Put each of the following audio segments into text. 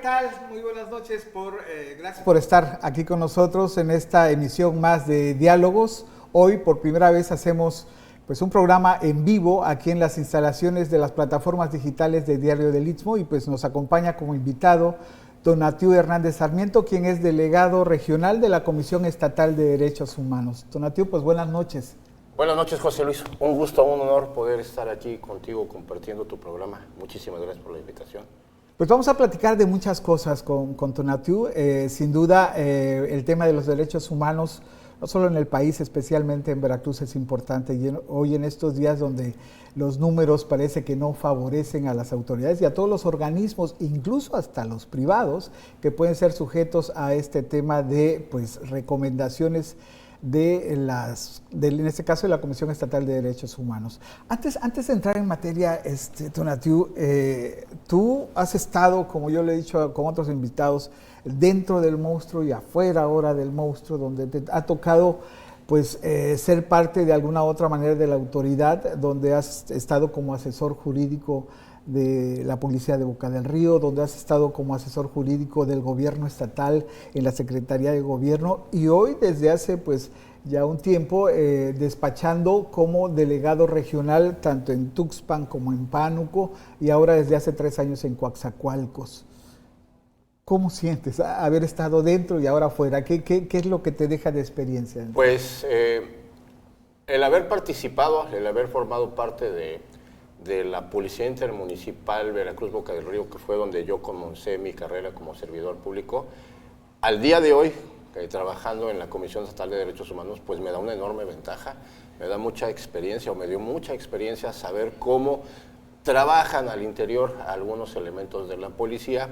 tal? Muy buenas noches. Gracias por estar aquí con nosotros en esta emisión más de Diálogos. Hoy por primera vez hacemos pues un programa en vivo aquí en las instalaciones de las plataformas digitales de Diario del Istmo y pues nos acompaña como invitado Tonatiuh Hernández Sarmiento, quien es delegado regional de la Comisión Estatal de Derechos Humanos. Tonatiuh, pues buenas noches. Buenas noches, José Luis. Un gusto, un honor poder estar aquí contigo compartiendo tu programa. Muchísimas gracias por la invitación. Pues vamos a platicar de muchas cosas con Tonatiuh. Sin duda, el tema de los derechos humanos, no solo en el país, especialmente en Veracruz, es importante. Y hoy en estos días donde los números parece que no favorecen a las autoridades y a todos los organismos, incluso hasta los privados, que pueden ser sujetos a este tema de pues, recomendaciones en este caso de la Comisión Estatal de Derechos Humanos. Antes de entrar en materia, Tonatiuh, tú has estado, como yo le he dicho con otros invitados, dentro del monstruo y afuera ahora del monstruo, donde te ha tocado pues ser parte de alguna u otra manera de la autoridad, donde has estado como asesor jurídico de la Policía de Boca del Río, donde has estado como asesor jurídico del gobierno estatal en la Secretaría de Gobierno y hoy desde hace pues ya un tiempo despachando como delegado regional tanto en Tuxpan como en Pánuco y ahora desde hace 3 años en Coatzacoalcos. ¿Cómo sientes haber estado dentro y ahora fuera? ¿Qué es lo que te deja de experiencia? Pues el haber participado, el haber formado parte de la Policía Intermunicipal Veracruz-Boca del Río, que fue donde yo comencé mi carrera como servidor público, al día de hoy, trabajando en la Comisión Estatal de Derechos Humanos, pues me da una enorme ventaja, me da mucha experiencia, o me dio mucha experiencia saber cómo trabajan al interior algunos elementos de la policía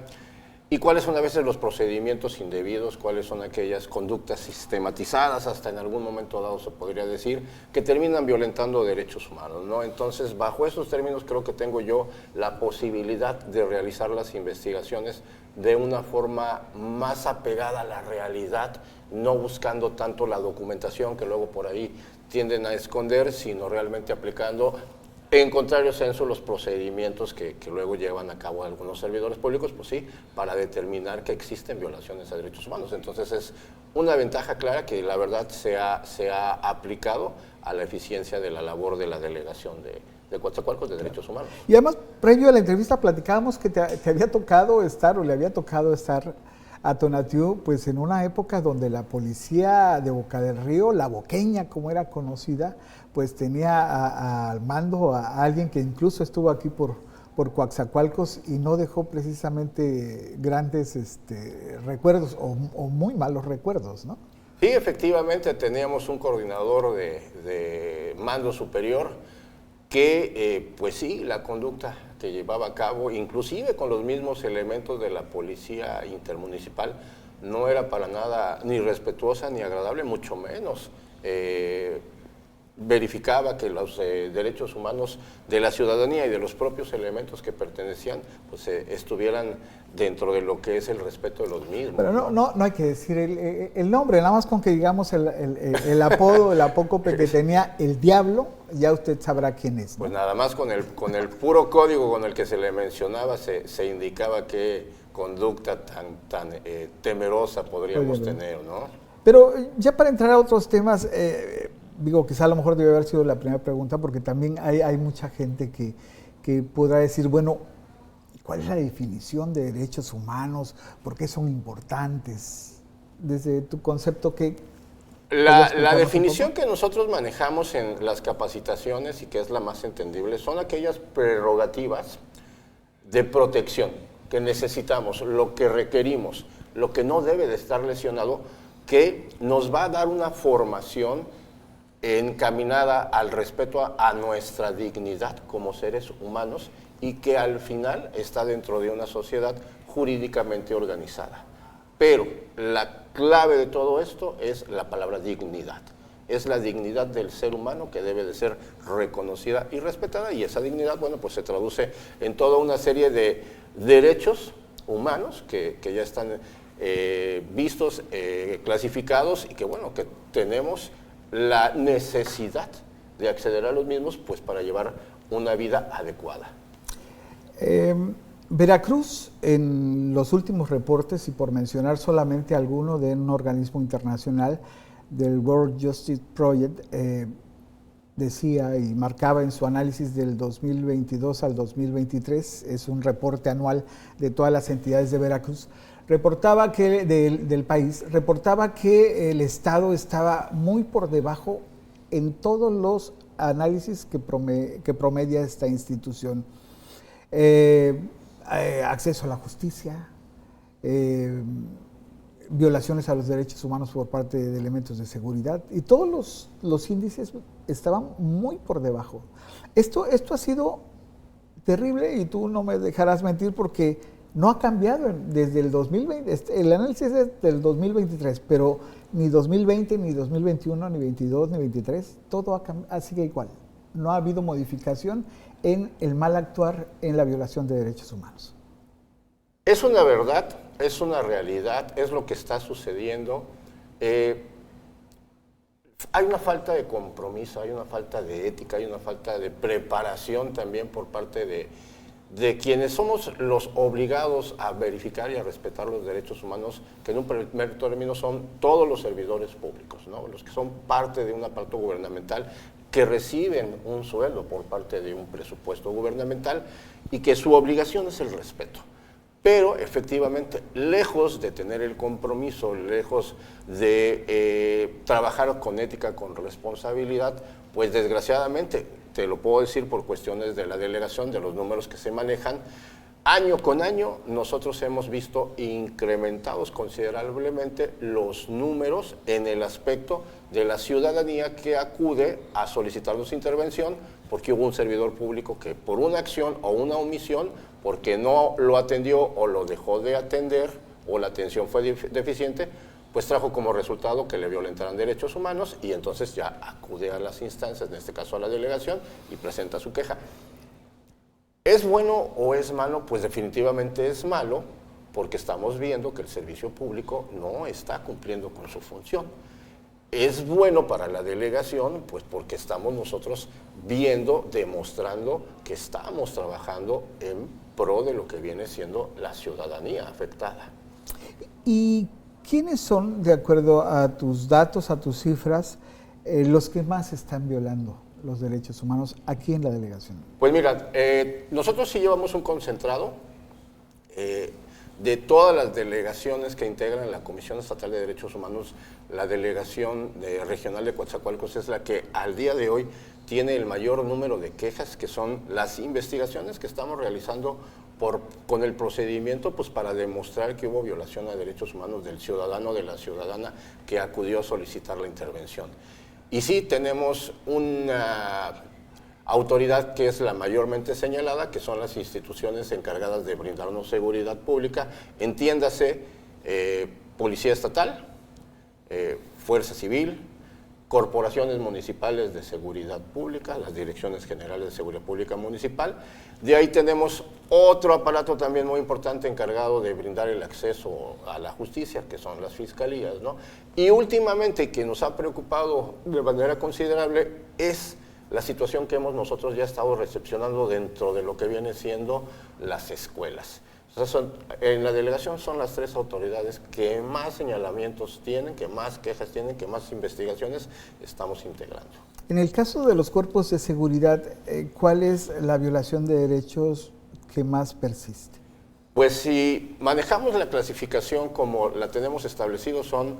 y cuáles son a veces los procedimientos indebidos, cuáles son aquellas conductas sistematizadas, hasta en algún momento dado se podría decir, que terminan violentando derechos humanos, ¿no? Entonces, bajo esos términos creo que tengo yo la posibilidad de realizar las investigaciones de una forma más apegada a la realidad, no buscando tanto la documentación que luego por ahí tienden a esconder, sino realmente aplicando en contrario censo los procedimientos que luego llevan a cabo algunos servidores públicos, pues sí, para determinar que existen violaciones a derechos humanos. Entonces es una ventaja clara que la verdad se ha aplicado a la eficiencia de la labor de la delegación de Coatzacoalcos de Derechos Humanos. Y además, previo a la entrevista platicábamos que te había tocado estar, o le había tocado estar a Tonatiuh, pues en una época donde la policía de Boca del Río, la boqueña como era conocida, pues tenía al mando a alguien que incluso estuvo aquí por Coatzacoalcos y no dejó precisamente grandes recuerdos o muy malos recuerdos, ¿no? Sí, efectivamente teníamos un coordinador de mando superior que, pues sí, la conducta que llevaba a cabo, inclusive con los mismos elementos de la policía intermunicipal, no era para nada ni respetuosa ni agradable, mucho menos. Verificaba que los derechos humanos de la ciudadanía y de los propios elementos que pertenecían pues estuvieran dentro de lo que es el respeto de los mismos. Pero no hay que decir el nombre, nada más con que digamos el apodo, el apócope que tenía el Diablo, ya usted sabrá quién es, ¿no? Pues nada más con el puro código con el que se le mencionaba se indicaba qué conducta tan temerosa podríamos tener, ¿no? Pero ya para entrar a otros temas, digo, quizá a lo mejor debe haber sido la primera pregunta, porque también hay mucha gente que podrá decir, bueno, ¿cuál es la definición de derechos humanos? ¿Por qué son importantes? Desde tu concepto, ¿qué? La definición que nosotros manejamos en las capacitaciones y que es la más entendible son aquellas prerrogativas de protección que necesitamos, lo que requerimos, lo que no debe de estar lesionado, que nos va a dar una formación encaminada al respeto a nuestra dignidad como seres humanos y que al final está dentro de una sociedad jurídicamente organizada. Pero la clave de todo esto es la palabra dignidad. Es la dignidad del ser humano que debe de ser reconocida y respetada, y esa dignidad, bueno, pues se traduce en toda una serie de derechos humanos que ya están vistos, clasificados y que, bueno, que tenemos la necesidad de acceder a los mismos pues para llevar una vida adecuada. Veracruz, en los últimos reportes, y por mencionar solamente alguno de un organismo internacional, del World Justice Project, decía y marcaba en su análisis del 2022 al 2023, es un reporte anual de todas las entidades de Veracruz, reportaba que del país, reportaba que el Estado estaba muy por debajo en todos los análisis que promedia esta institución. Acceso a la justicia, violaciones a los derechos humanos por parte de elementos de seguridad, y todos los índices estaban muy por debajo. Esto ha sido terrible, y tú no me dejarás mentir, porque no ha cambiado desde el 2020, el análisis es del 2023, pero ni 2020, ni 2021, ni 22, ni 23, todo sigue igual. No ha habido modificación en el mal actuar en la violación de derechos humanos. Es una verdad, es una realidad, es lo que está sucediendo. Hay una falta de compromiso, hay una falta de ética, hay una falta de preparación también por parte de quienes somos los obligados a verificar y a respetar los derechos humanos, que en un primer término son todos los servidores públicos, ¿no? Los que son parte de un aparato gubernamental, que reciben un sueldo por parte de un presupuesto gubernamental y que su obligación es el respeto. Pero efectivamente, lejos de tener el compromiso, lejos de trabajar con ética, con responsabilidad, pues desgraciadamente, te lo puedo decir por cuestiones de la delegación, de los números que se manejan, año con año nosotros hemos visto incrementados considerablemente los números en el aspecto de la ciudadanía que acude a solicitarnos intervención porque hubo un servidor público que por una acción o una omisión, porque no lo atendió o lo dejó de atender o la atención fue deficiente, pues trajo como resultado que le violentaran derechos humanos y entonces ya acude a las instancias, en este caso a la delegación, y presenta su queja. ¿Es bueno o es malo? Pues definitivamente es malo, porque estamos viendo que el servicio público no está cumpliendo con su función. Es bueno para la delegación, pues porque estamos nosotros viendo, demostrando que estamos trabajando en pro de lo que viene siendo la ciudadanía afectada. ¿Y quiénes son, de acuerdo a tus datos, a tus cifras, los que más están violando los derechos humanos aquí en la delegación? Pues mira, nosotros sí llevamos un concentrado de todas las delegaciones que integran la Comisión Estatal de Derechos Humanos. La delegación regional de Coatzacoalcos es la que al día de hoy tiene el mayor número de quejas, que son las investigaciones que estamos realizando con el procedimiento, pues para demostrar que hubo violación a derechos humanos del ciudadano, de la ciudadana que acudió a solicitar la intervención. Y sí, tenemos una autoridad que es la mayormente señalada, que son las instituciones encargadas de brindarnos seguridad pública, entiéndase Policía Estatal, Fuerza Civil, corporaciones municipales de seguridad pública, las direcciones generales de seguridad pública municipal. De ahí tenemos otro aparato también muy importante encargado de brindar el acceso a la justicia, que son las fiscalías, ¿no? Y últimamente, que nos ha preocupado de manera considerable, es la situación que hemos nosotros ya estado recepcionando dentro de lo que viene siendo las escuelas. En la delegación son las tres autoridades que más señalamientos tienen, que más quejas tienen, que más investigaciones estamos integrando. En el caso de los cuerpos de seguridad, ¿cuál es la violación de derechos que más persiste? Pues si manejamos la clasificación como la tenemos establecido, son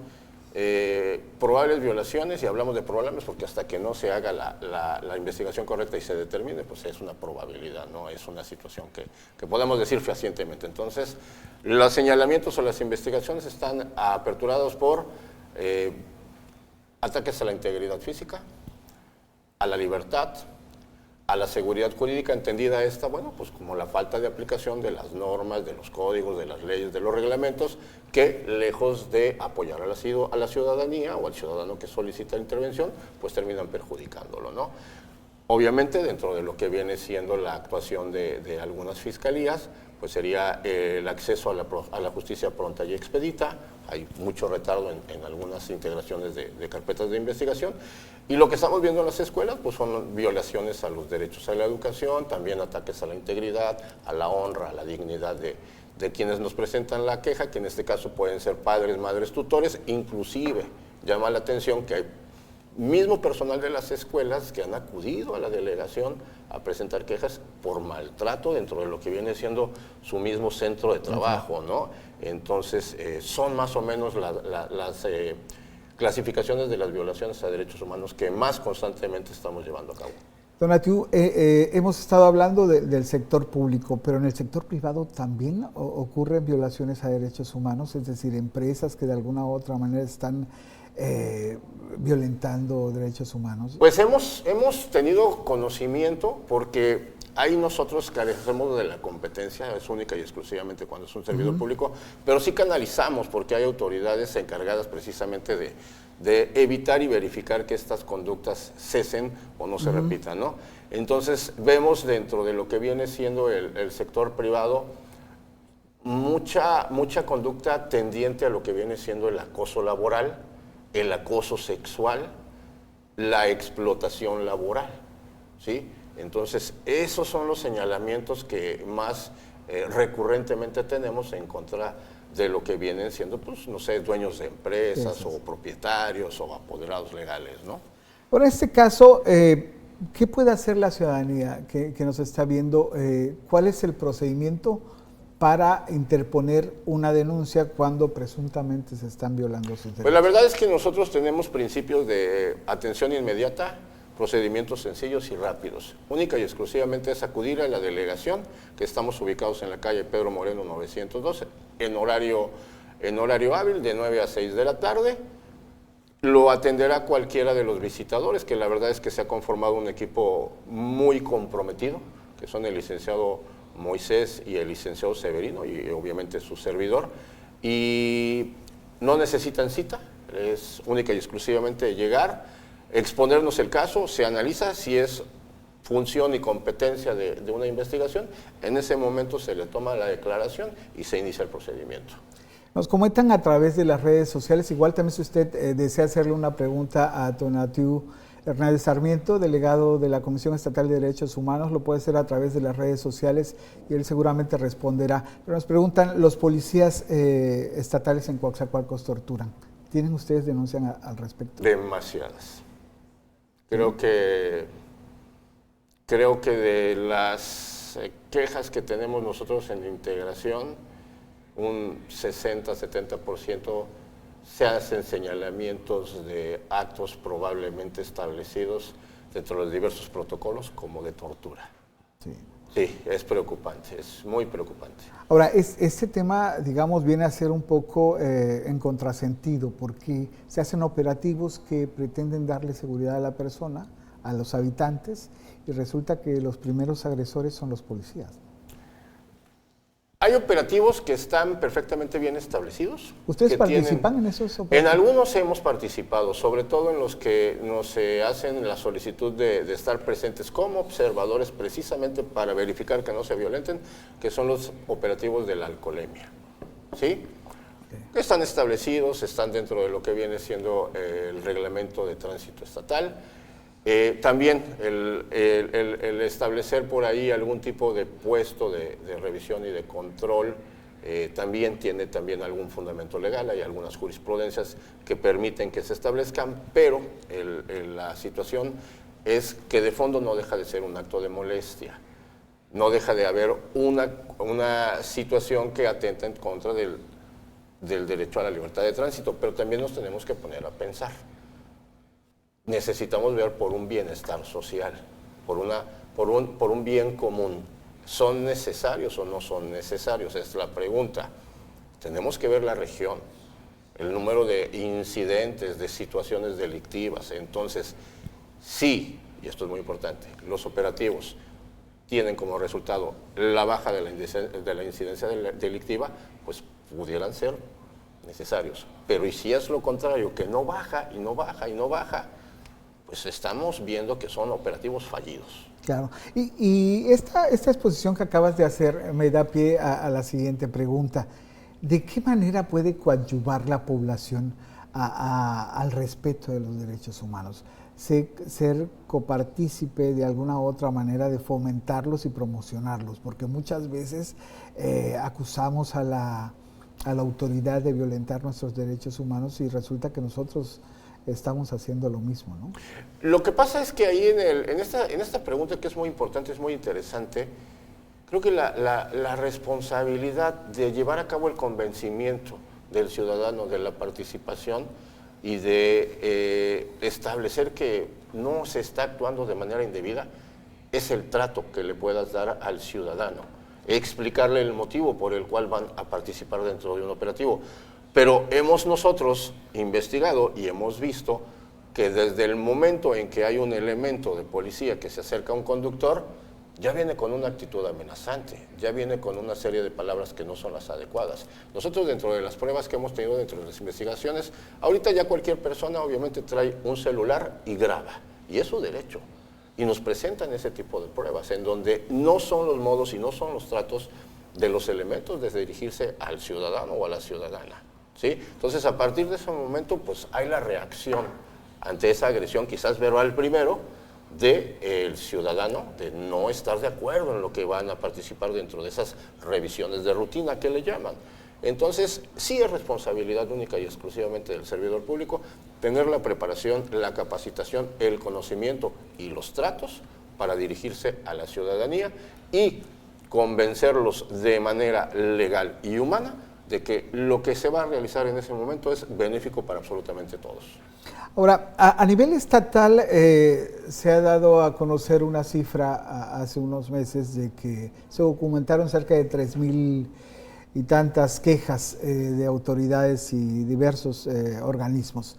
probables violaciones, y hablamos de probables porque hasta que no se haga la investigación correcta y se determine, pues es una probabilidad, no es una situación que podemos decir fehacientemente. Entonces, los señalamientos o las investigaciones están aperturados por ataques a la integridad física, a la libertad, a la seguridad jurídica, entendida esta, bueno, pues como la falta de aplicación de las normas, de los códigos, de las leyes, de los reglamentos, que lejos de apoyar a la ciudadanía o al ciudadano que solicita la intervención, pues terminan perjudicándolo, ¿no? Obviamente, dentro de lo que viene siendo la actuación de algunas fiscalías, pues sería el acceso a la justicia pronta y expedita. Hay mucho retardo en algunas integraciones de carpetas de investigación. Y lo que estamos viendo en las escuelas pues son violaciones a los derechos a la educación, también ataques a la integridad, a la honra, a la dignidad de quienes nos presentan la queja, que en este caso pueden ser padres, madres, tutores. Inclusive llama la atención que hay mismo personal de las escuelas que han acudido a la delegación a presentar quejas por maltrato dentro de lo que viene siendo su mismo centro de trabajo, ¿no? Entonces, son más o menos las clasificaciones de las violaciones a derechos humanos que más constantemente estamos llevando a cabo. Tonatiuh, hemos estado hablando del sector público, pero en el sector privado también ocurren violaciones a derechos humanos, es decir, empresas que de alguna u otra manera están violentando derechos humanos. Pues hemos tenido conocimiento porque ahí nosotros carecemos de la competencia, es única y exclusivamente cuando es un servidor público, pero sí canalizamos porque hay autoridades encargadas precisamente de evitar y verificar que estas conductas cesen o no se repitan, ¿no? Entonces vemos dentro de lo que viene siendo el sector privado mucha conducta tendiente a lo que viene siendo el acoso laboral, el acoso sexual, la explotación laboral, ¿sí? Entonces, esos son los señalamientos que más recurrentemente tenemos en contra de lo que vienen siendo, pues, no sé, dueños de empresas o propietarios o apoderados legales, ¿no? Por este caso, ¿qué puede hacer la ciudadanía que nos está viendo? ¿Cuál es el procedimiento para interponer una denuncia cuando presuntamente se están violando sus derechos? Pues la verdad es que nosotros tenemos principios de atención inmediata, procedimientos sencillos y rápidos. Única y exclusivamente es acudir a la delegación, que estamos ubicados en la calle Pedro Moreno 912, en horario hábil de 9 a 6 de la tarde. Lo atenderá cualquiera de los visitadores, que la verdad es que se ha conformado un equipo muy comprometido, que son el licenciado Moisés y el licenciado Severino y obviamente su servidor, y no necesitan cita, es única y exclusivamente llegar, exponernos el caso, se analiza si es función y competencia de una investigación, en ese momento se le toma la declaración y se inicia el procedimiento. Nos comentan a través de las redes sociales, igual también si usted desea hacerle una pregunta a Tonatiuh Hernández Sarmiento, delegado de la Comisión Estatal de Derechos Humanos, lo puede hacer a través de las redes sociales y él seguramente responderá. Pero nos preguntan, los policías estatales en Coatzacoalcos torturan. ¿Tienen ustedes denuncias al respecto? Demasiadas. Creo que de las quejas que tenemos nosotros en integración, un 60-70% se hacen señalamientos de actos probablemente establecidos dentro de los diversos protocolos como de tortura. Sí. Sí, es preocupante, es muy preocupante. Ahora, este tema, digamos, viene a ser un poco en contrasentido, porque se hacen operativos que pretenden darle seguridad a la persona, a los habitantes, y resulta que los primeros agresores son los policías. Hay operativos que están perfectamente bien establecidos. ¿Ustedes participan en esos operativos? En algunos hemos participado, sobre todo en los que nos hacen la solicitud de estar presentes como observadores precisamente para verificar que no se violenten, que son los operativos de la alcoholemia. ¿Sí? Okay. Están establecidos, están dentro de lo que viene siendo el reglamento de tránsito estatal. También el establecer por ahí algún tipo de puesto de revisión y de control también tiene algún fundamento legal, hay algunas jurisprudencias que permiten que se establezcan, pero la situación es que de fondo no deja de ser un acto de molestia, no deja de haber una situación que atenta en contra del derecho a la libertad de tránsito, pero también nos tenemos que poner a pensar. Necesitamos ver por un bienestar social, por un bien común. ¿Son necesarios o no son necesarios? Es la pregunta. Tenemos que ver la región, el número de incidentes, de situaciones delictivas. Entonces, sí, y esto es muy importante, los operativos tienen como resultado la baja de la incidencia delictiva, pues pudieran ser necesarios. Pero ¿y si es lo contrario, que no baja y no baja y no baja? pues estamos viendo que son operativos fallidos. Claro. Y esta exposición que acabas de hacer me da pie a la siguiente pregunta. ¿De qué manera puede coadyuvar la población al respeto de los derechos humanos? Ser copartícipe de alguna u otra manera de fomentarlos y promocionarlos, porque muchas veces acusamos a la autoridad de violentar nuestros derechos humanos y resulta que nosotros estamos haciendo lo mismo, ¿no? Lo que pasa es que ahí en esta pregunta, que es muy importante, es muy interesante, creo que la responsabilidad de llevar a cabo el convencimiento del ciudadano de la participación y de establecer que no se está actuando de manera indebida es el trato que le puedas dar al ciudadano, explicarle el motivo por el cual van a participar dentro de un operativo. Pero hemos nosotros investigado y hemos visto que desde el momento en que hay un elemento de policía que se acerca a un conductor, ya viene con una actitud amenazante, ya viene con una serie de palabras que no son las adecuadas. Nosotros, dentro de las pruebas que hemos tenido dentro de las investigaciones, ahorita ya cualquier persona obviamente trae un celular y graba, y es su derecho. Y nos presentan ese tipo de pruebas, en donde no son los modos y no son los tratos de los elementos de dirigirse al ciudadano o a la ciudadana, ¿sí? Entonces, a partir de ese momento, pues hay la reacción ante esa agresión, quizás verbal primero, del ciudadano, de no estar de acuerdo en lo que van a participar dentro de esas revisiones de rutina que le llaman. Entonces, sí es responsabilidad única y exclusivamente del servidor público tener la preparación, la capacitación, el conocimiento y los tratos para dirigirse a la ciudadanía y convencerlos de manera legal y humana de que lo que se va a realizar en ese momento es benéfico para absolutamente todos. Ahora, a nivel estatal se ha dado a conocer una cifra hace unos meses de que se documentaron cerca de 3,000 y tantas quejas de autoridades y diversos organismos.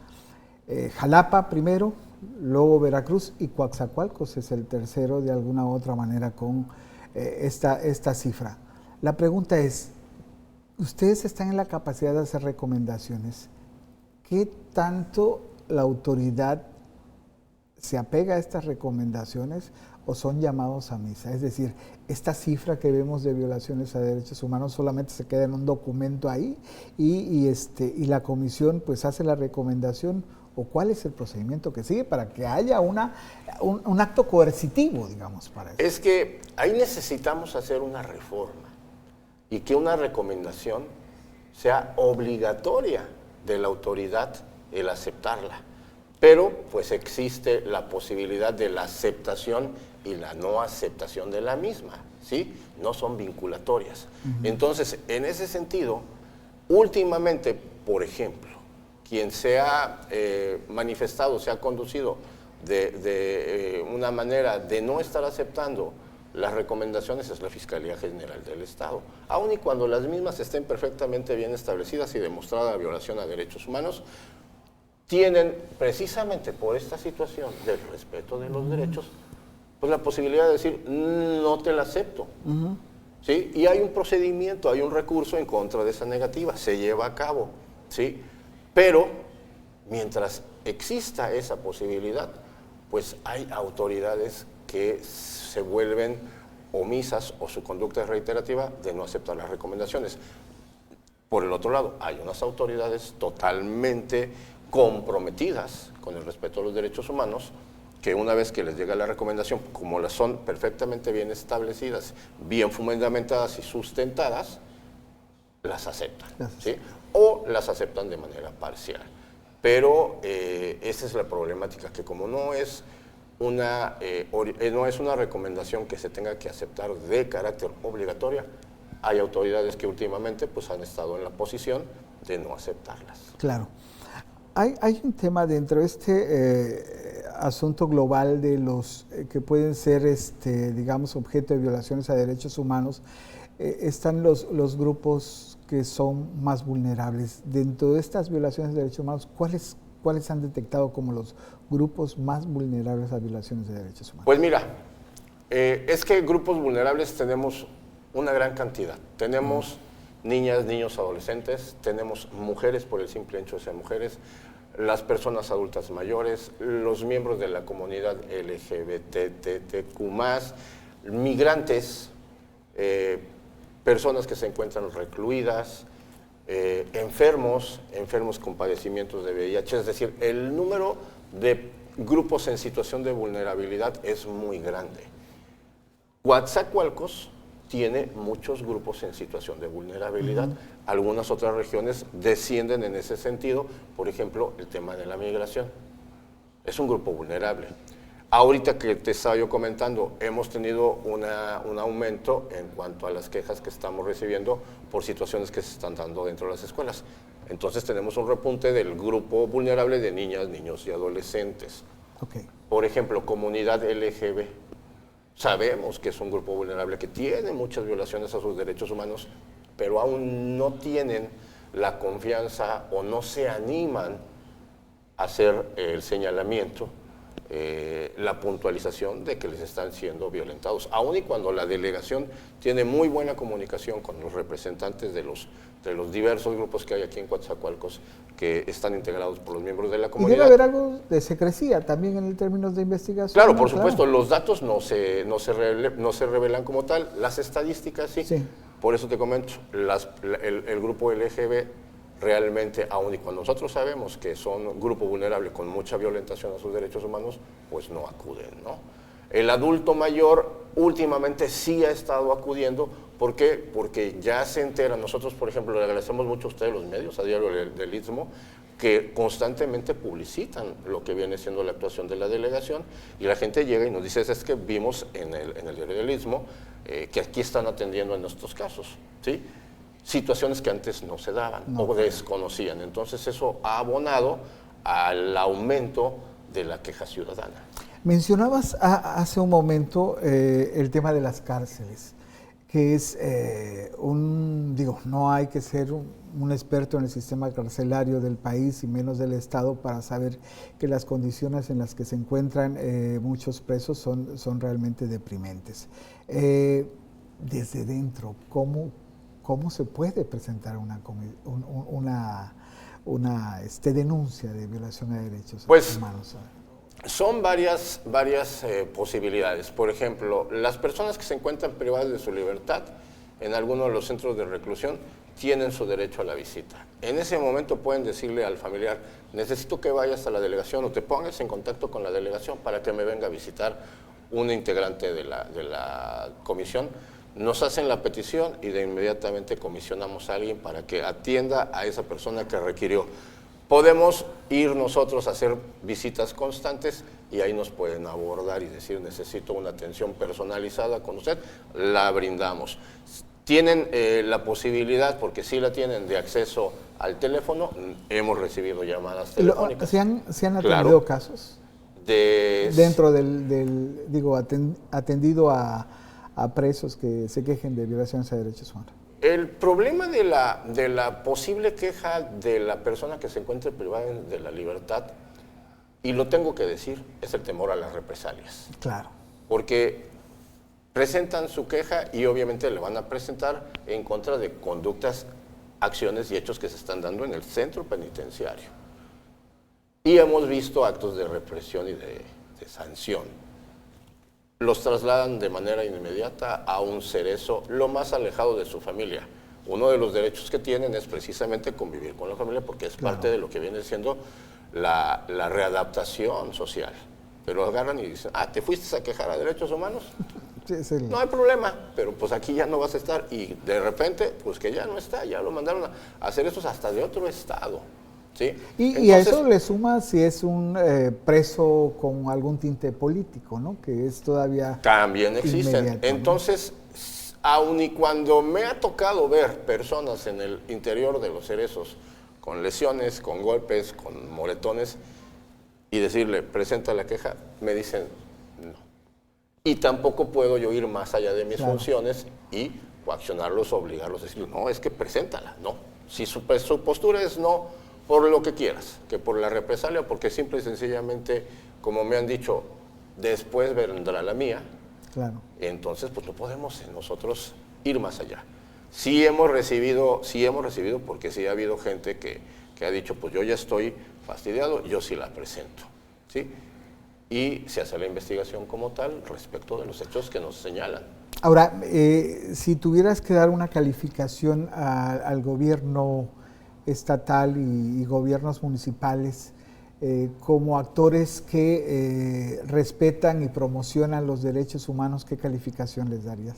Jalapa primero, luego Veracruz y Coatzacoalcos es el tercero de alguna u otra manera con esta cifra. La pregunta es, ustedes están en la capacidad de hacer recomendaciones. ¿Qué tanto la autoridad se apega a estas recomendaciones o son llamados a misa? Es decir, esta cifra que vemos de violaciones a derechos humanos solamente se queda en un documento ahí y la comisión pues hace la recomendación, o cuál es el procedimiento que sigue para que haya un acto coercitivo, digamos, para eso. Es que ahí necesitamos hacer una reforma y que una recomendación sea obligatoria de la autoridad el aceptarla, pero pues existe la posibilidad de la aceptación y la no aceptación de la misma, ¿sí? No son vinculatorias. Entonces, en ese sentido, últimamente, por ejemplo, quien se ha manifestado, se ha conducido de una manera de no estar aceptando las recomendaciones es la Fiscalía General del Estado, aun y cuando las mismas estén perfectamente bien establecidas y demostrada violación a derechos humanos, tienen precisamente por esta situación del respeto de los derechos, pues la posibilidad de decir, no te la acepto. ¿Sí? Y hay un procedimiento, hay un recurso en contra de esa negativa, se lleva a cabo, ¿sí? Pero mientras exista esa posibilidad, pues hay autoridades que se vuelven omisas o su conducta es reiterativa de no aceptar las recomendaciones. Por el otro lado, hay unas autoridades totalmente comprometidas con el respeto a los derechos humanos, que una vez que les llega la recomendación, como las son perfectamente bien establecidas, bien fundamentadas y sustentadas, las aceptan, ¿sí? O las aceptan de manera parcial. Pero esa es la problemática, que como no es una recomendación que se tenga que aceptar de carácter obligatoria, hay autoridades que últimamente pues, han estado en la posición de no aceptarlas. Claro. Hay un tema dentro de este asunto global de los que pueden ser, digamos, objeto de violaciones a derechos humanos. Están los grupos que son más vulnerables. Dentro de estas violaciones de derechos humanos, ¿cuáles han detectado como los grupos más vulnerables a violaciones de derechos humanos? Pues mira, es que grupos vulnerables tenemos una gran cantidad. Tenemos niñas, niños, adolescentes, tenemos mujeres por el simple hecho de ser mujeres, las personas adultas mayores, los miembros de la comunidad LGBTQ+, migrantes, personas que se encuentran recluidas, enfermos con padecimientos de VIH, es decir, el número de grupos en situación de vulnerabilidad es muy grande. Coatzacoalcos tiene muchos grupos en situación de vulnerabilidad. Algunas otras regiones descienden en ese sentido, por ejemplo, el tema de la migración. Es un grupo vulnerable. Ahorita que te estaba yo comentando, hemos tenido un aumento en cuanto a las quejas que estamos recibiendo por situaciones que se están dando dentro de las escuelas. Entonces tenemos un repunte del grupo vulnerable de niñas, niños y adolescentes. Okay. Por ejemplo, comunidad LGB. Sabemos que es un grupo vulnerable que tiene muchas violaciones a sus derechos humanos, pero aún no tienen la confianza o no se animan a hacer el señalamiento, la puntualización de que les están siendo violentados, aun y cuando la delegación tiene muy buena comunicación con los representantes de los diversos grupos que hay aquí en Coatzacoalcos, que están integrados por los miembros de la comunidad. Y debe haber algo de secrecía también en términos de investigación. Claro, por supuesto, los datos no se revelan como tal, las estadísticas sí. Por eso te comento, el grupo LGB realmente, aun y cuando nosotros sabemos que son un grupo vulnerable con mucha violentación a sus derechos humanos, pues no acuden, ¿no? El adulto mayor últimamente sí ha estado acudiendo. ¿Por qué? Porque ya se enteran. Nosotros, por ejemplo, le agradecemos mucho a ustedes, los medios, a Diario del Istmo, que constantemente publicitan lo que viene siendo la actuación de la delegación, y la gente llega y nos dice, es que vimos en el Diario del Istmo que aquí están atendiendo en estos casos, ¿sí? Situaciones que antes no se daban o desconocían. Entonces eso ha abonado al aumento de la queja ciudadana. Mencionabas hace un momento el tema de las cárceles, que es no hay que ser un experto en el sistema carcelario del país y menos del Estado para saber que las condiciones en las que se encuentran muchos presos son realmente deprimentes. Desde dentro, ¿cómo se puede presentar una denuncia de violación a derechos humanos? Son varias posibilidades. Por ejemplo, las personas que se encuentran privadas de su libertad en alguno de los centros de reclusión tienen su derecho a la visita. En ese momento pueden decirle al familiar, necesito que vayas a la delegación o te pongas en contacto con la delegación para que me venga a visitar un integrante de la comisión. Nos hacen la petición y de inmediatamente comisionamos a alguien para que atienda a esa persona que requirió. Podemos ir nosotros a hacer visitas constantes y ahí nos pueden abordar y decir, necesito una atención personalizada con usted, la brindamos. Tienen la posibilidad, porque sí la tienen, de acceso al teléfono. Hemos recibido llamadas telefónicas. ¿Se han atendido casos? Dentro atendido a presos que se quejen de violaciones a derechos humanos. El problema de la posible queja de la persona que se encuentre privada de la libertad, y lo tengo que decir, es el temor a las represalias. Claro. Porque presentan su queja y obviamente le van a presentar en contra de conductas, acciones y hechos que se están dando en el centro penitenciario. Y hemos visto actos de represión y de sanción. Los trasladan de manera inmediata a un cerezo lo más alejado de su familia. Uno de los derechos que tienen es precisamente convivir con la familia, porque es parte de lo que viene siendo la readaptación social. Pero agarran y dicen, ¿te fuiste a quejar a derechos humanos? Sí, no hay problema, pero pues aquí ya no vas a estar. Y de repente, pues que ya no está, ya lo mandaron a hacer eso hasta de otro estado. ¿Sí? Y a eso le suma si es un preso con algún tinte político, ¿no? Que es todavía también existen. Entonces, aun y cuando me ha tocado ver personas en el interior de los cerezos con lesiones, con golpes, con moretones, y decirle, presenta la queja, me dicen no. Y tampoco puedo yo ir más allá de mis funciones y coaccionarlos, obligarlos a decir, no, es que preséntala, no. Si su postura es no, por lo que quieras, que por la represalia, porque simple y sencillamente, como me han dicho, después vendrá la mía. Claro. Entonces, pues no podemos nosotros ir más allá. Sí hemos recibido, porque sí ha habido gente que que ha dicho, pues yo ya estoy fastidiado, yo sí la presento, ¿sí? Y se hace la investigación como tal respecto de los hechos que nos señalan. Ahora, si tuvieras que dar una calificación al gobierno estatal y gobiernos municipales como actores que respetan y promocionan los derechos humanos, ¿qué calificación les darías?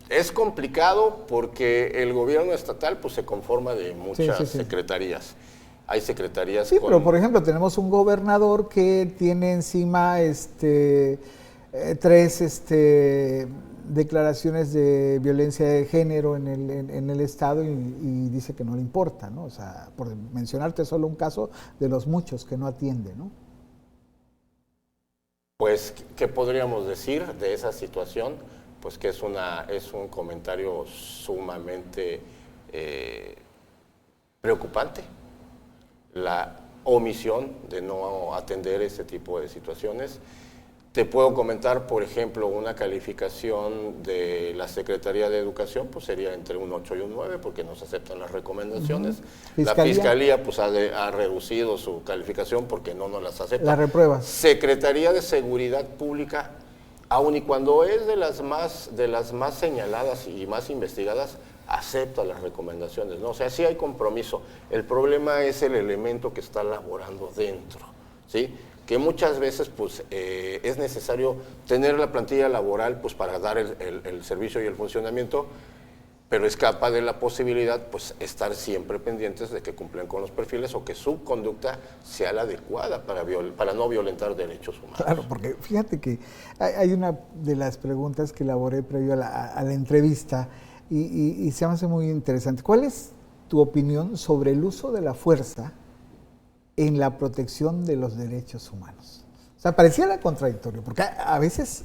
Es complicado porque el gobierno estatal pues se conforma de muchas secretarías. Hay secretarías Sí, pero por ejemplo tenemos un gobernador que tiene encima tres declaraciones de violencia de género en el estado y dice que no le importa, ¿no? O sea, por mencionarte solo un caso de los muchos que no atiende, ¿no? Pues, ¿qué podríamos decir de esa situación? Pues que es un comentario sumamente preocupante. La omisión de no atender ese tipo de situaciones. Te puedo comentar, por ejemplo, una calificación de la Secretaría de Educación, pues sería entre un 8 y un 9, porque nos aceptan las recomendaciones. La Fiscalía pues ha reducido su calificación porque no nos las acepta. La repruebas. Secretaría de Seguridad Pública, aun y cuando es de las más señaladas y más investigadas, acepta las recomendaciones, ¿no? O sea, sí hay compromiso. El problema es el elemento que está laborando dentro, ¿sí? Que muchas veces pues, es necesario tener la plantilla laboral pues, para dar el servicio y el funcionamiento, pero escapa de la posibilidad pues, estar siempre pendientes de que cumplan con los perfiles o que su conducta sea la adecuada para no violentar derechos humanos. Claro, porque fíjate que hay una de las preguntas que elaboré previo a la entrevista y se me hace muy interesante. ¿Cuál es tu opinión sobre el uso de la fuerza en la protección de los derechos humanos? O sea, pareciera contradictorio, porque a veces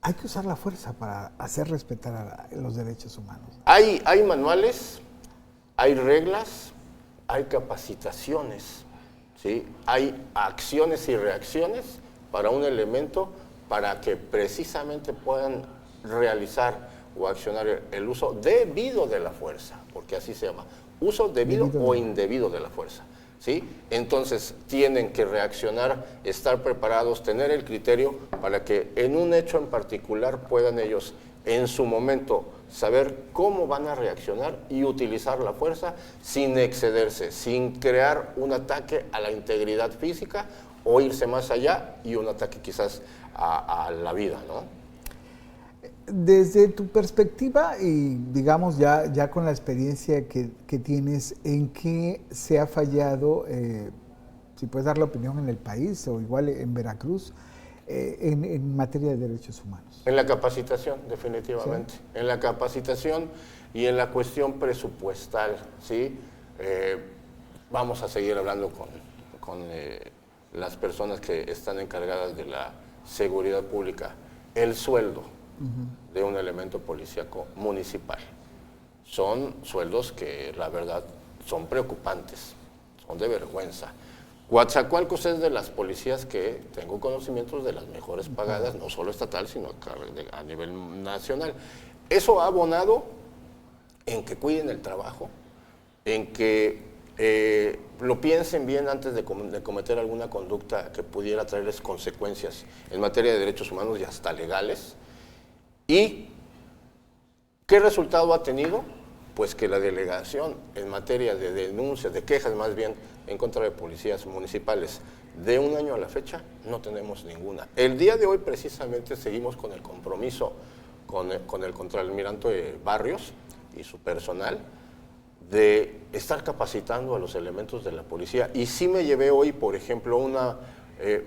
hay que usar la fuerza para hacer respetar a los derechos humanos. Hay manuales, hay reglas, hay capacitaciones, ¿sí? Hay acciones y reacciones para un elemento para que precisamente puedan realizar o accionar el uso debido de la fuerza, porque así se llama, uso debido o indebido de la fuerza. ¿Sí? Entonces tienen que reaccionar, estar preparados, tener el criterio para que en un hecho en particular puedan ellos en su momento saber cómo van a reaccionar y utilizar la fuerza sin excederse, sin crear un ataque a la integridad física o irse más allá y un ataque quizás a la vida, ¿no? Desde tu perspectiva y digamos ya con la experiencia que tienes, ¿en qué se ha fallado, si puedes dar la opinión en el país o igual en Veracruz, en materia de derechos humanos? En la capacitación, definitivamente. ¿Sí? En la capacitación y en la cuestión presupuestal, ¿sí? Vamos a seguir hablando con las personas que están encargadas de la seguridad pública. El sueldo de un elemento policíaco municipal. Son sueldos que, la verdad, son preocupantes, son de vergüenza. Coatzacoalcos es de las policías que tengo conocimientos de las mejores pagadas, no solo estatal, sino a nivel nacional. Eso ha abonado en que cuiden el trabajo, en que lo piensen bien antes de cometer alguna conducta que pudiera traerles consecuencias en materia de derechos humanos y hasta legales. ¿Y qué resultado ha tenido? Pues que la delegación en materia de denuncias, de quejas más bien, en contra de policías municipales, de un año a la fecha, no tenemos ninguna. El día de hoy precisamente seguimos con el compromiso con el contraalmirante Barrios y su personal de estar capacitando a los elementos de la policía. Y sí me llevé hoy, por ejemplo, una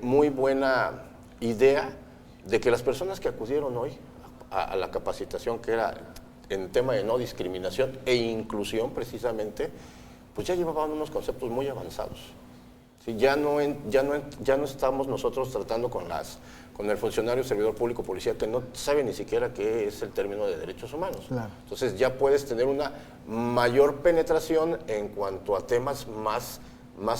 muy buena idea de que las personas que acudieron hoy a la capacitación, que era en tema de no discriminación e inclusión precisamente, pues ya llevaban unos conceptos muy avanzados. ¿Sí? Ya no estamos nosotros tratando con el funcionario, servidor público, policía, que no sabe ni siquiera qué es el término de derechos humanos. Claro. Entonces ya puedes tener una mayor penetración en cuanto a temas más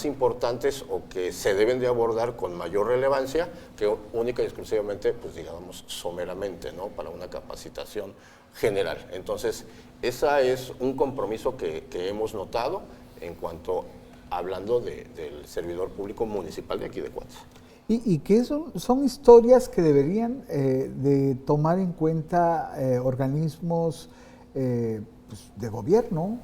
importantes o que se deben de abordar con mayor relevancia que única y exclusivamente, pues digamos, someramente, ¿no? Para una capacitación general. Entonces, ese es un compromiso que hemos notado. en cuanto hablando del servidor público municipal de aquí de Cuautla. Y que son historias que deberían de tomar en cuenta organismos pues, de gobierno,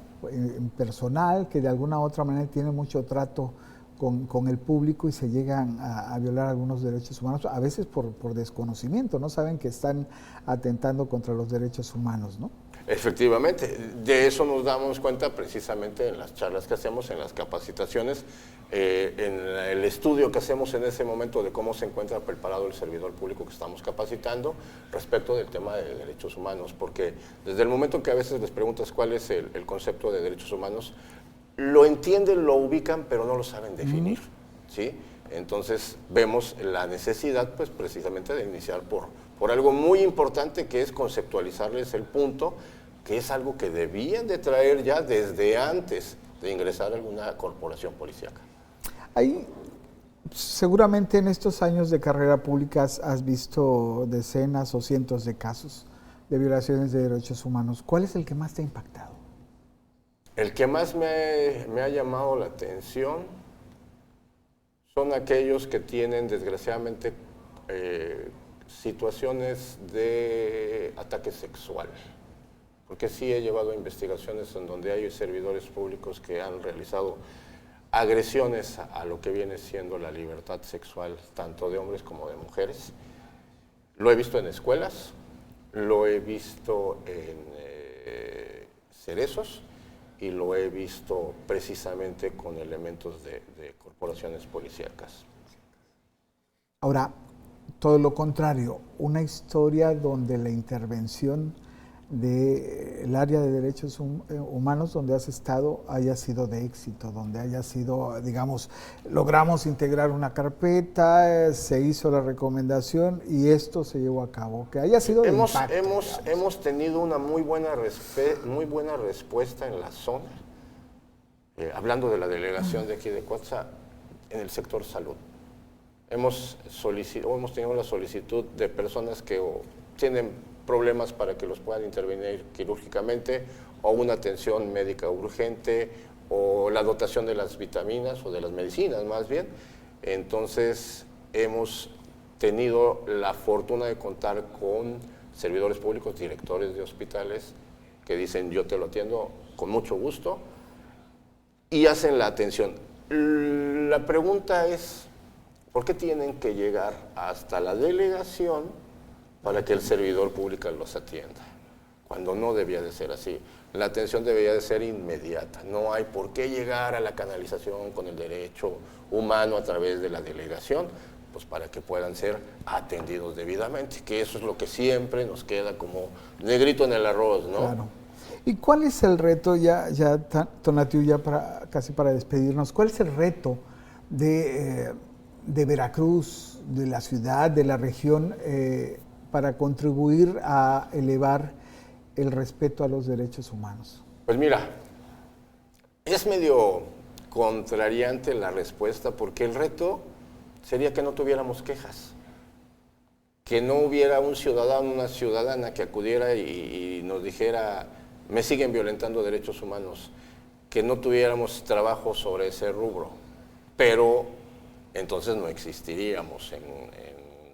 personal, que de alguna u otra manera tienen mucho trato con el público y se llegan a violar algunos derechos humanos, a veces por desconocimiento, no saben que están atentando contra los derechos humanos, ¿no? Efectivamente, de eso nos damos cuenta precisamente en las charlas que hacemos, en las capacitaciones, en el estudio que hacemos en ese momento de cómo se encuentra preparado el servidor público que estamos capacitando respecto del tema de derechos humanos, porque desde el momento que a veces les preguntas cuál es el concepto de derechos humanos, lo entienden, lo ubican, pero no lo saben definir, ¿sí? Entonces vemos la necesidad, pues precisamente de iniciar por algo muy importante, que es conceptualizarles el punto, que es algo que debían de traer ya desde antes de ingresar a alguna corporación policíaca. Ahí, seguramente en estos años de carrera pública has visto decenas o cientos de casos de violaciones de derechos humanos. ¿Cuál es el que más te ha impactado? El que más me ha llamado la atención son aquellos que tienen desgraciadamente situaciones de ataque sexual. Porque sí he llevado investigaciones en donde hay servidores públicos que han realizado agresiones a lo que viene siendo la libertad sexual, tanto de hombres como de mujeres. Lo he visto en escuelas, lo he visto en cerezos y lo he visto precisamente con elementos de corporaciones policíacas. Ahora, todo lo contrario, una historia donde la intervención del área de derechos humanos donde has estado haya sido de éxito, donde haya sido, digamos, logramos integrar una carpeta, se hizo la recomendación y esto se llevó a cabo, que haya sido de impacto, hemos tenido una muy buena respuesta en la zona, hablando de la delegación de aquí de Cuautla, en el sector salud. Hemos tenido la solicitud de personas que tienen problemas para que los puedan intervenir quirúrgicamente, o una atención médica urgente, o la dotación de las vitaminas o de las medicinas más bien. Entonces hemos tenido la fortuna de contar con servidores públicos, directores de hospitales, que dicen yo te lo atiendo con mucho gusto y hacen la atención. La pregunta es, ¿por qué tienen que llegar hasta la delegación para que el servidor público los atienda? Cuando no debía de ser así. La atención debería de ser inmediata. No hay por qué llegar a la canalización con el derecho humano a través de la delegación, pues para que puedan ser atendidos debidamente, que eso es lo que siempre nos queda como negrito en el arroz, ¿no? Claro. ¿Y cuál es el reto, Tonatiuh, casi para despedirnos, cuál es el reto de Veracruz, de la ciudad, de la región, para contribuir a elevar el respeto a los derechos humanos? Pues mira, es medio contrariante la respuesta, porque el reto sería que no tuviéramos quejas, que no hubiera un ciudadano, una ciudadana que acudiera y nos dijera, me siguen violentando derechos humanos, que no tuviéramos trabajo sobre ese rubro, pero entonces no existiríamos en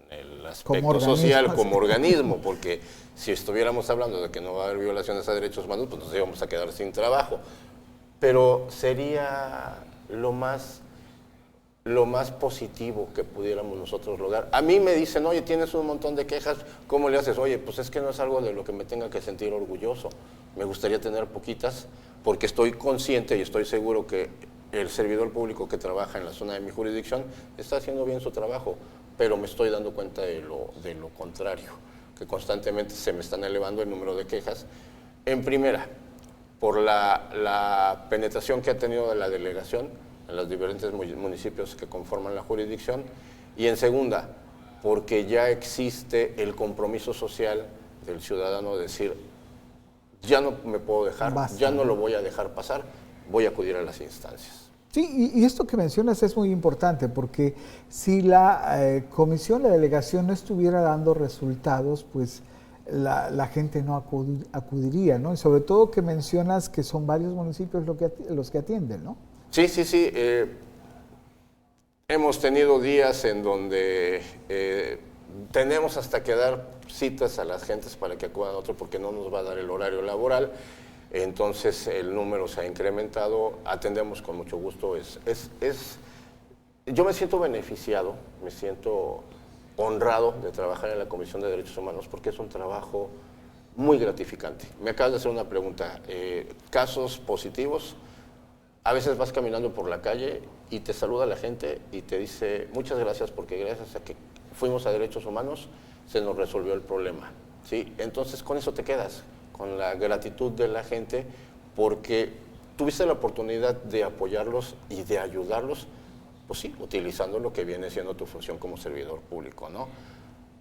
el aspecto social como organismo, porque si estuviéramos hablando de que no va a haber violaciones a derechos humanos, pues nos íbamos a quedar sin trabajo. Pero sería lo más positivo que pudiéramos nosotros lograr. A mí me dicen, oye, tienes un montón de quejas, ¿cómo le haces? Oye, pues es que no es algo de lo que me tenga que sentir orgulloso. Me gustaría tener poquitas, porque estoy consciente y estoy seguro que el servidor público que trabaja en la zona de mi jurisdicción está haciendo bien su trabajo, pero me estoy dando cuenta de lo contrario, que constantemente se me están elevando el número de quejas. En primera, por la penetración que ha tenido de la delegación en los diferentes municipios que conforman la jurisdicción, y en segunda, porque ya existe el compromiso social del ciudadano de decir, ya no me puedo dejar, basta, ya no lo voy a dejar pasar, voy a acudir a las instancias. Sí, y esto que mencionas es muy importante, porque si la comisión, la delegación no estuviera dando resultados, pues la gente no acudiría, ¿no? Y sobre todo que mencionas que son varios municipios los que atienden, ¿no? Sí, sí, sí. Hemos tenido días en donde tenemos hasta que dar citas a las gentes para que acudan a otro porque no nos va a dar el horario laboral. Entonces el número se ha incrementado, atendemos con mucho gusto. Yo me siento beneficiado, me siento honrado de trabajar en la Comisión de Derechos Humanos porque es un trabajo muy gratificante. Me acabas de hacer una pregunta. Casos positivos, a veces vas caminando por la calle y te saluda la gente y te dice muchas gracias porque gracias a que fuimos a Derechos Humanos se nos resolvió el problema, ¿sí? Entonces con eso te quedas, con la gratitud de la gente porque tuviste la oportunidad de apoyarlos y de ayudarlos, pues sí, utilizando lo que viene siendo tu función como servidor público, ¿no?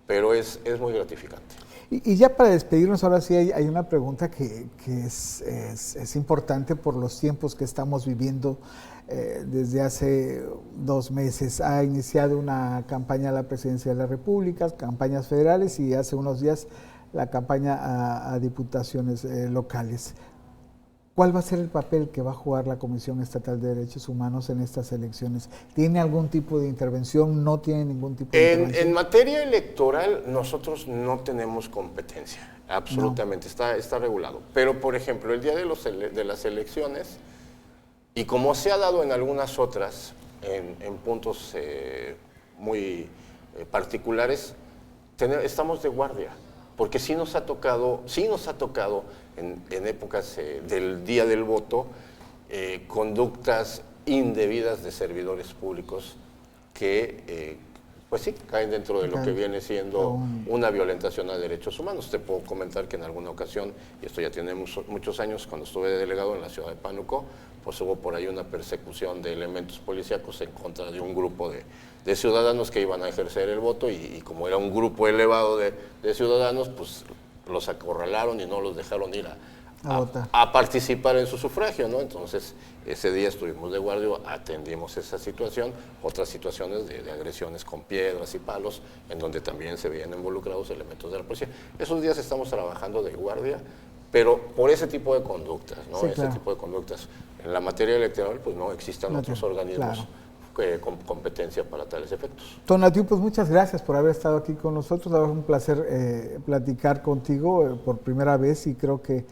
Pero es muy gratificante. Y ya para despedirnos, ahora sí hay una pregunta que es importante por los tiempos que estamos viviendo. Desde hace 2 meses ha iniciado una campaña a la presidencia de la República, campañas federales y hace unos días la campaña a diputaciones locales. ¿Cuál va a ser el papel que va a jugar la Comisión Estatal de Derechos Humanos en estas elecciones? ¿Tiene algún tipo de intervención? ¿No tiene ningún tipo de intervención? En materia electoral nosotros no tenemos competencia, absolutamente, no. Está regulado. Pero, por ejemplo, el día de las elecciones, y como se ha dado en algunas otras, en puntos muy particulares, estamos de guardia. Porque sí nos ha tocado en épocas del día del voto, conductas indebidas de servidores públicos que, pues sí, caen dentro de lo que viene siendo una violentación a derechos humanos. Te puedo comentar que en alguna ocasión, y esto ya tiene muchos años, cuando estuve de delegado en la ciudad de Pánuco, pues hubo por ahí una persecución de elementos policíacos en contra de un grupo de ciudadanos que iban a ejercer el voto y como era un grupo elevado de ciudadanos, pues los acorralaron y no los dejaron ir a participar en su sufragio, ¿no? Entonces, ese día estuvimos de guardia, atendimos esa situación, otras situaciones de agresiones con piedras y palos, en donde también se veían involucrados elementos de la policía. Esos días estamos trabajando de guardia, pero por ese tipo de conductas, ¿no? Sí, claro. Ese tipo de conductas. En la materia electoral, pues no existen otros organismos con competencia para tales efectos. Tonatiuh, pues muchas gracias por haber estado aquí con nosotros. Es un placer platicar contigo por primera vez y creo que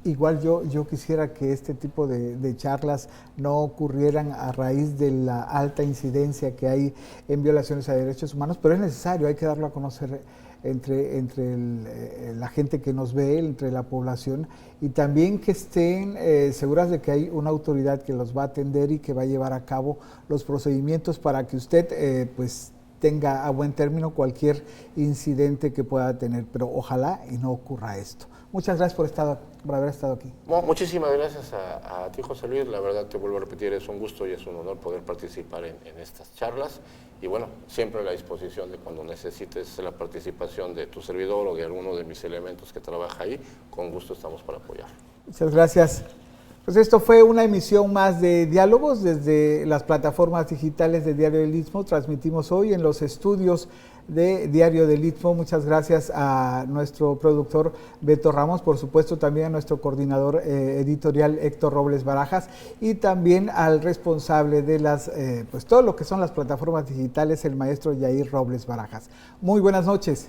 igual yo quisiera que este tipo de charlas no ocurrieran a raíz de la alta incidencia que hay en violaciones a derechos humanos, pero es necesario, hay que darlo a conocer entre la gente que nos ve, entre la población, y también que estén seguras de que hay una autoridad que los va a atender y que va a llevar a cabo los procedimientos para que usted pues tenga a buen término cualquier incidente que pueda tener, pero ojalá y no ocurra esto. Muchas gracias por haber estado aquí. Bueno, muchísimas gracias a ti, José Luis. La verdad, te vuelvo a repetir, es un gusto y es un honor poder participar en estas charlas. Y bueno, siempre a la disposición de cuando necesites la participación de tu servidor o de alguno de mis elementos que trabaja ahí, con gusto estamos para apoyar. Muchas gracias. Pues esto fue una emisión más de Diálogos desde las plataformas digitales de Diario del Istmo. Transmitimos hoy en los estudios de Diario del Istmo. Muchas gracias a nuestro productor Beto Ramos, por supuesto también a nuestro coordinador editorial Héctor Robles Barajas y también al responsable de pues todo lo que son las plataformas digitales, el maestro Yair Robles Barajas. Muy buenas noches.